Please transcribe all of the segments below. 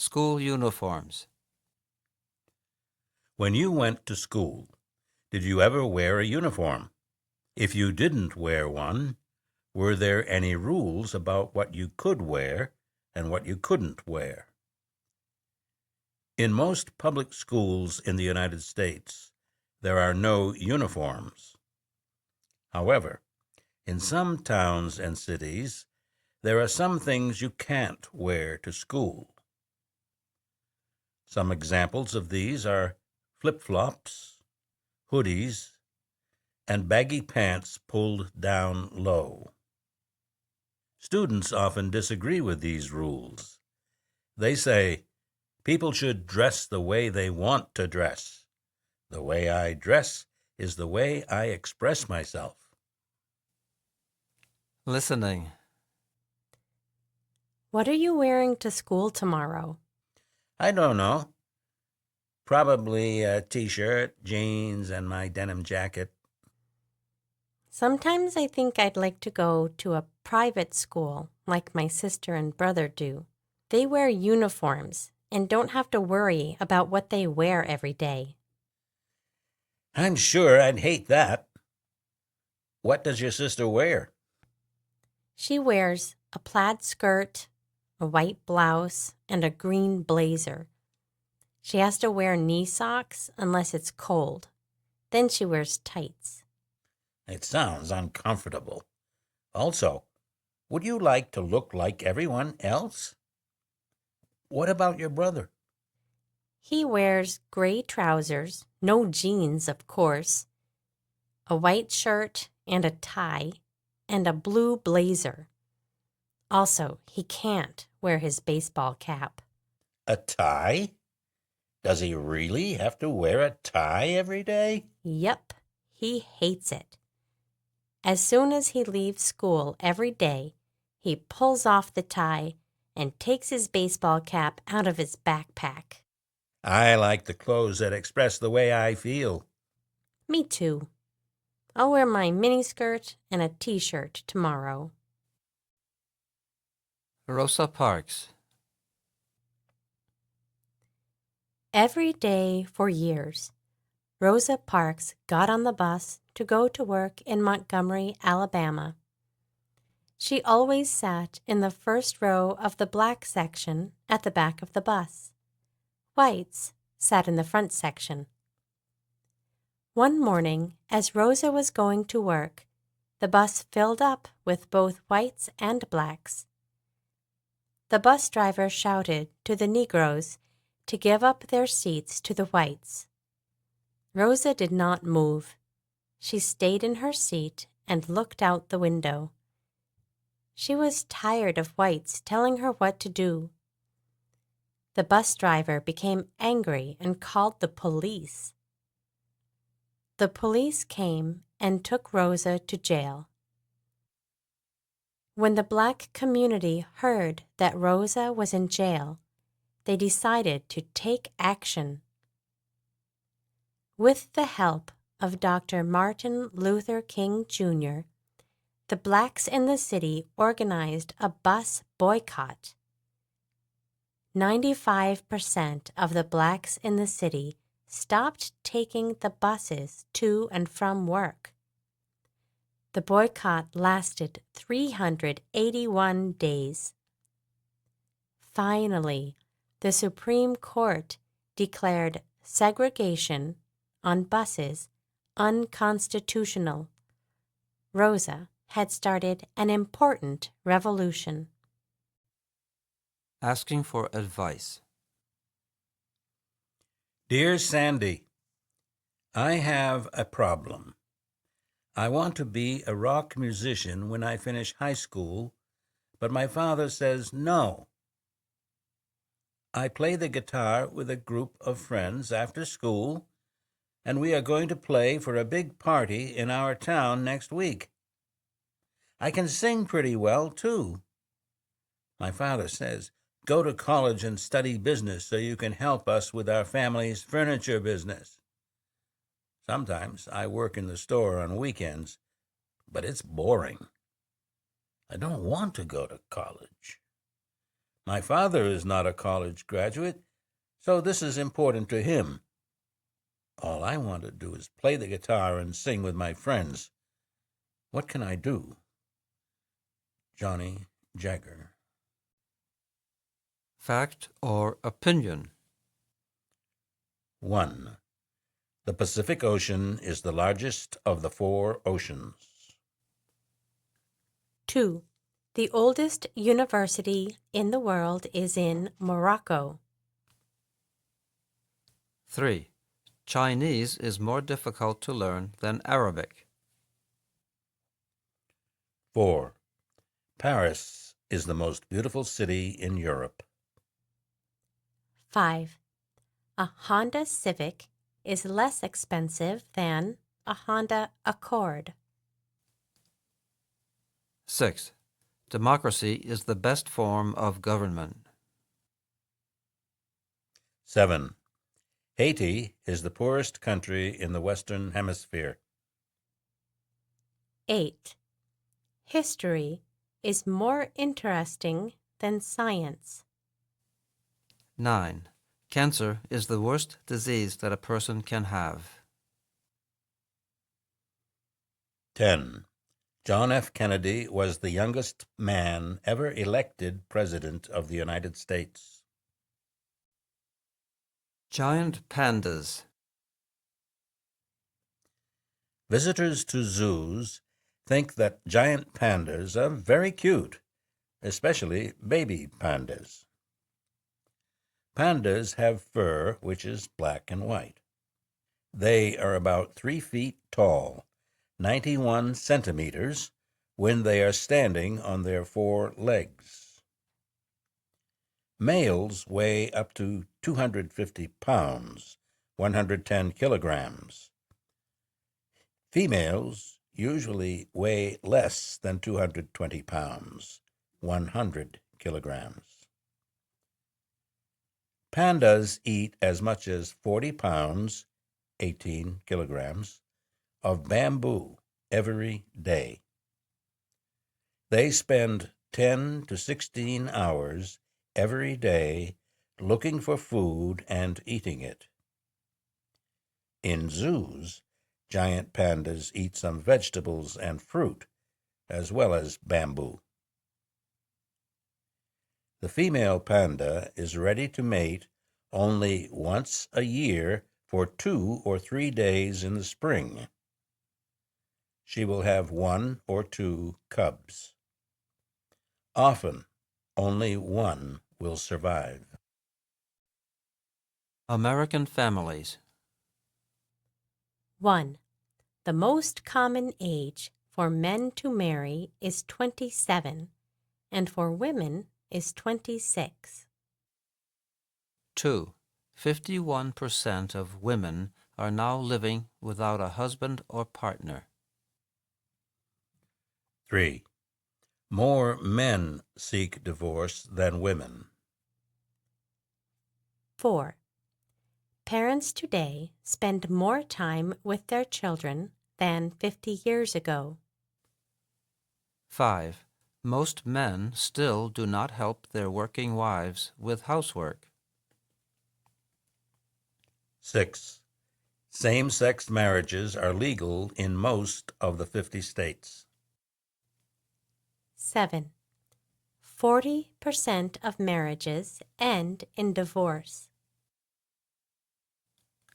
School uniforms. When you went to school, did you ever wear a uniform? If you didn't wear one, were there any rules about what you could wear and what you couldn't wear? In most public schools in the United States, there are no uniforms. However, in some towns and cities, there are some things you can't wear to school. Some examples of these are flip-flops, hoodies, and baggy pants pulled down low. Students often disagree with these rules. They say, people should dress the way they want to dress. The way I dress is the way I express myself. Listening. What are you wearing to school tomorrow? I don't know. Probably a t-shirt, jeans, and my denim jacket. Sometimes I think I'd like to go to a private school like my sister and brother do. They wear uniforms and don't have to worry about what they wear every day. I'm sure I'd hate that. What does your sister wear? She wears a plaid skirt, a white blouse, and a green blazer. She has to wear knee socks unless it's cold. Then she wears tights. It sounds uncomfortable. Also, would you like to look like everyone else? What about your brother? He wears gray trousers, no jeans, of course, a white shirt and a tie, and a blue blazer. Also, he can't wear his baseball cap. A tie? Does he really have to wear a tie every day? Yep, he hates it. As soon as he leaves school every day, he pulls off the tie and takes his baseball cap out of his backpack. I like the clothes that express the way I feel. Me too. I'll wear my miniskirt and a t-shirt tomorrow. Rosa Parks. Every day for years, Rosa Parks got on the bus to go to work in Montgomery, Alabama. She always sat in the first row of the black section at the back of the bus. Whites sat in the front section. One morning, as Rosa was going to work, the bus filled up with both whites and blacks. The bus driver shouted to the Negroes to give up their seats to the whites. Rosa did not move. She stayed in her seat and looked out the window. She was tired of whites telling her what to do. The bus driver became angry and called the police. The police came and took Rosa to jail. When the black community heard that Rosa was in jail, they decided to take action. With the help of Dr. Martin Luther King Jr., the blacks in the city organized a bus boycott. 95% of the blacks in the city stopped taking the buses to and from work. The boycott lasted 381 days. Finally, the Supreme Court declared segregation on buses unconstitutional. Rosa had started an important revolution. Asking for advice. Dear Sandy, I have a problem. I want to be a rock musician when I finish high school, but my father says no. I play the guitar with a group of friends after school, and we are going to play for a big party in our town next week. I can sing pretty well, too. My father says, go to college and study business so you can help us with our family's furniture business. Sometimes I work in the store on weekends, but it's boring. I don't want to go to college. My father is not a college graduate, so this is important to him. All I want to do is play the guitar and sing with my friends. What can I do? Johnny Jagger. Fact or opinion? 1. The Pacific Ocean is the largest of the 4 oceans. 2. The oldest university in the world is in Morocco. 3. Chinese is more difficult to learn than Arabic. 4. Paris is the most beautiful city in Europe. 5. A Honda Civic is less expensive than a Honda Accord. 6. Democracy is the best form of government. 7. Haiti is the poorest country in the Western Hemisphere. 8. History is more interesting than science. 9. Cancer is the worst disease that a person can have. 10. John F. Kennedy was the youngest man ever elected President of the United States. Giant pandas. Visitors to zoos think that giant pandas are very cute, especially baby pandas. Pandas have fur which is black and white. They are about 3 feet tall, 91 centimeters, when they are standing on their 4 legs. Males weigh up to 250 pounds, 110 kilograms. Females usually weigh less than 220 pounds, 100 kilograms. Pandas eat as much as 40 pounds, 18 kilograms, of bamboo every day. They spend 10 to 16 hours every day looking for food and eating it. In zoos, giant pandas eat some vegetables and fruit, as well as bamboo. The female panda is ready to mate only once a year for 2 or 3 days in the spring. She will have 1 or 2 cubs. Often, only one will survive. American families. 1. The most common age for men to marry is 27, and for women is 26. 2. 51% of women are now living without a husband or partner. 3. More men seek divorce than women. 4. Parents today spend more time with their children than 50 years ago. 5. Most men still do not help their working wives with housework. 6. Same-sex marriages are legal in most of the 50 states. 7. 40% of marriages end in divorce.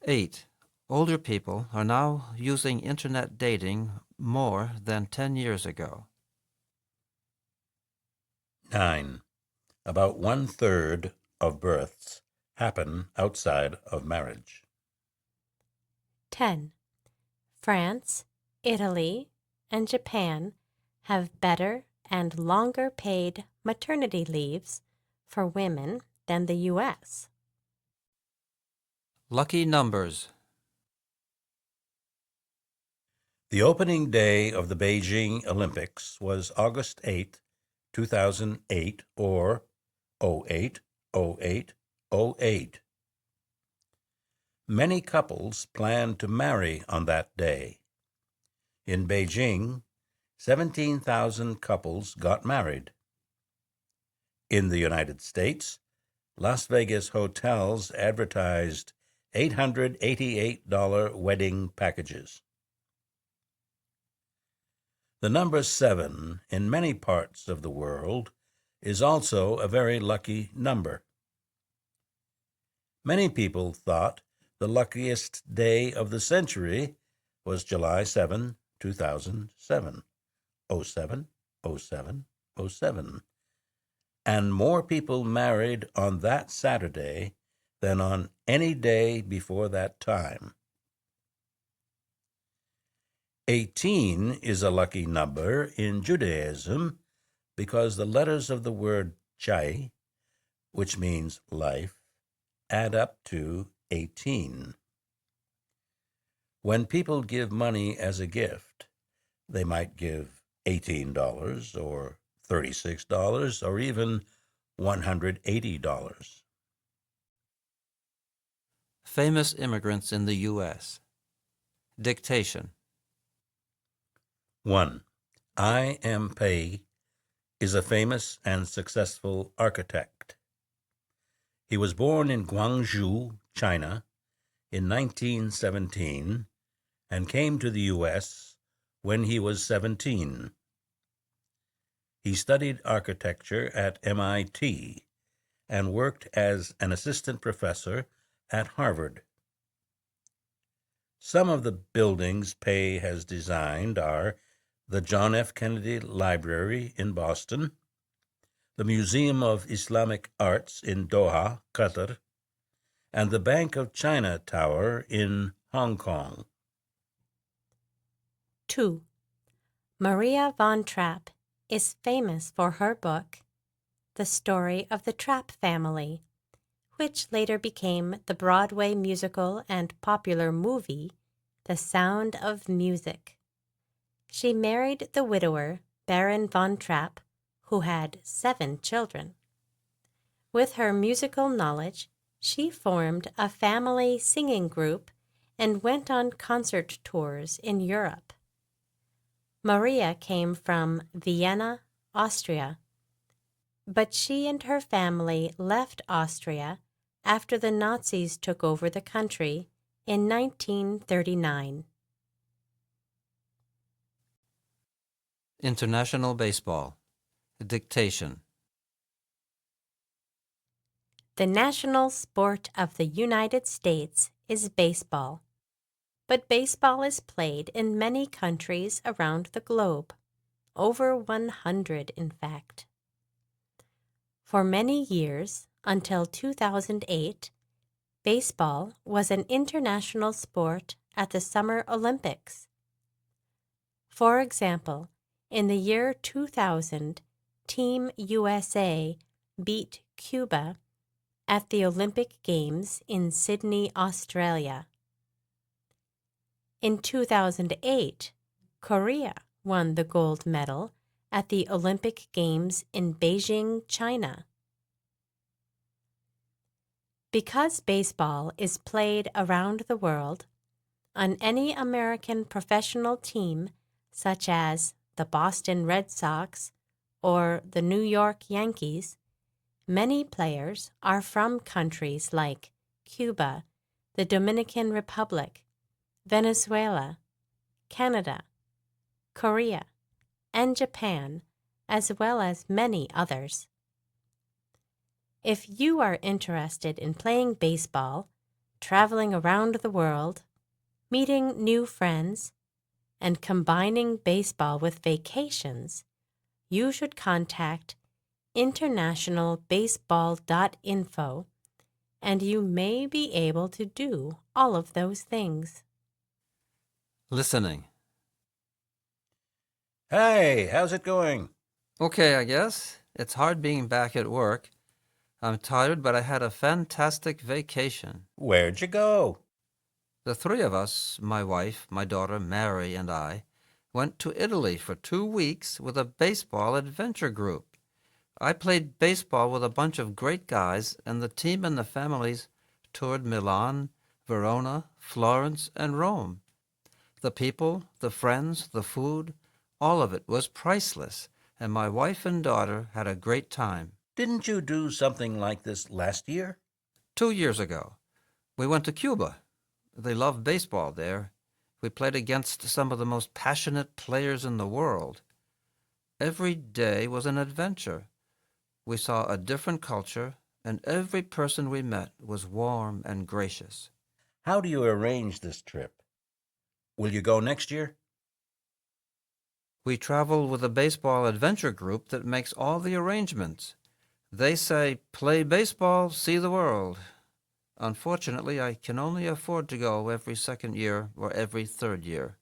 8. Older people are now using internet dating more than 10 years ago. 9. About 1/3 of births happen outside of marriage. 10. France, Italy, and Japan have better and longer paid maternity leaves for women than the U.S. Lucky numbers. The opening day of the Beijing Olympics was August 8, 2008, or 08/08/08. Many couples planned to marry on that day. In Beijing, 17,000 couples got married. In the United States, Las Vegas hotels advertised $888 wedding packages. The number 7 in many parts of the world is also a very lucky number. Many people thought the luckiest day of the century was July 7, 2007, 07, 07, 07. And more people married on that Saturday than on any day before that time. 18 is a lucky number in Judaism because the letters of the word chai, which means life, add up to 18. When people give money as a gift, they might give $18 or $36 or even $180. Famous immigrants in the U.S. Dictation. 1. I. M. Pei is a famous and successful architect. He was born in Guangzhou, China, in 1917 and came to the U.S. when he was 17. He studied architecture at MIT and worked as an assistant professor at Harvard. Some of the buildings Pei has designed are the John F. Kennedy Library in Boston, the Museum of Islamic Arts in Doha, Qatar, and the Bank of China Tower in Hong Kong. 2. Maria von Trapp is famous for her book, The Story of the Trapp Family, which later became the Broadway musical and popular movie, The Sound of Music. She married the widower, Baron von Trapp, who had 7 children. With her musical knowledge, she formed a family singing group and went on concert tours in Europe. Maria came from Vienna, Austria, but she and her family left Austria after the Nazis took over the country in 1939. International baseball. Dictation. The national sport of the United States is baseball, but baseball is played in many countries around the globe, over 100 in fact. For many years, until 2008, baseball was an international sport at the Summer Olympics. For example, in the year 2000, Team USA beat Cuba at the Olympic Games in Sydney, Australia. In 2008, Korea won the gold medal at the Olympic Games in Beijing, China. Because baseball is played around the world, on any American professional team, such as the Boston Red Sox or the New York Yankees, many players are from countries like Cuba, the Dominican Republic, Venezuela, Canada, Korea, and Japan, as well as many others. If you are interested in playing baseball, traveling around the world, meeting new friends, and combining baseball with vacations, you should contact internationalbaseball.info, and you may be able to do all of those things. Listening. Hey, how's it going? Okay, I guess. It's hard being back at work. I'm tired, but I had a fantastic vacation. Where'd you go? The 3 of us, my wife, my daughter Mary, and I, went to Italy for 2 weeks with a baseball adventure group. I played baseball with a bunch of great guys, and the team and the families toured Milan, Verona, Florence, and Rome. The people, the friends, the food, all of it was priceless, and my wife and daughter had a great time. Didn't you do something like this last year? 2 years ago, we went to Cuba. They love baseball there. We played against some of the most passionate players in the world. Every day was an adventure. We saw a different culture, and every person we met was warm and gracious. How do you arrange this trip? Will you go next year? We travel with a baseball adventure group that makes all the arrangements. They say, play baseball, see the world. Unfortunately, I can only afford to go every second year or every third year.